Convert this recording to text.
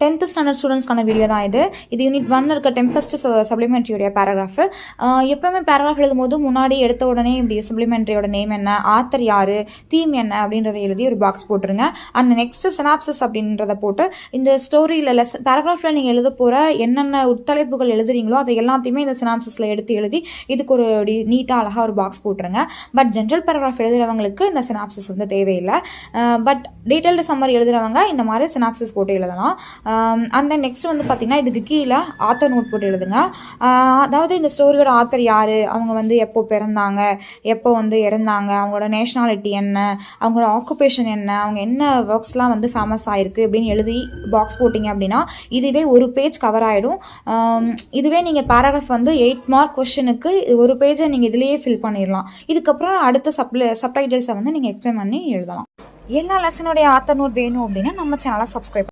10th standard ஸ்டூடெண்ட்ஸ்க்கான video தான் இது unit 1 இருக்க டெம்பஸ்ட் சப்ளிமெண்ட்ரியோடைய பேராகிராஃப். எப்பவுமே பேராகிராஃப் எழுதும்போது முன்னாடி எடுத்த உடனே இப்படி சப்ளிமெண்ட்ரியோட நேம் என்ன, ஆத்தர் யாரு, தீம் என்ன அப்படின்றத எழுதி ஒரு பாக்ஸ் போட்டுருங்க. அண்ட் நெக்ஸ்ட் சினாப்சிஸ் அப்படின்றத போட்டு இந்த ஸ்டோரியில் பேராகிராஃபில் நீங்கள் எழுத போகிற என்னென்ன உட்தலைப்புகள் எழுதுறீங்களோ அதை எல்லாத்தையுமே இந்த சினாப்சிஸில் எடுத்து எழுதி இதுக்கு ஒரு நீட்டாக அழகாக ஒரு பாக்ஸ் போட்டுருங்க. பட் ஜென்ரல் பேராகிராஃப் எழுதுறவங்களுக்கு இந்த சினாப்சிஸ் வந்து தேவையில்லை. பட் டீட்டெயில்டு சம்மரி எழுதுறவங்க இந்த மாதிரி சினாப்சிஸ் போட்டு எழுதலாம். அண்ட் தென் நெக்ஸ்ட் வந்து பார்த்திங்கன்னா இதுக்கு கீழே ஆத்தர் நோட் போட்டு எழுதுங்க. அதாவது இந்த ஸ்டோரியோட ஆத்தர் யார், அவங்க வந்து எப்போ பிறந்தாங்க, எப்போ வந்து இறந்தாங்க, அவங்களோட நேஷ்னாலிட்டி என்ன, அவங்களோட ஆக்குபேஷன் என்ன, அவங்க என்ன ஒர்க்ஸ்லாம் வந்து ஃபேமஸ் ஆகிருக்கு அப்படின்னு எழுதி பாக்ஸ் போட்டிங்க அப்படின்னா இதுவே ஒரு பேஜ் கவர் ஆகிடும். இதுவே நீங்கள் பேராகிராஃப் வந்து 8 மார்க் கொஸ்டினுக்கு ஒரு பேஜை நீங்கள் இதுலேயே ஃபில் பண்ணிடலாம். இதுக்கப்புறம் அடுத்த சப்டைட்டில்ஸை வந்து நீங்கள் எக்ஸ்பிளைன் பண்ணி எழுதலாம். எல்லா லெசனுடைய ஆத்தர் நோட் வேணும் அப்படின்னா நம்ம சேனலை சப்ஸ்கிரைப்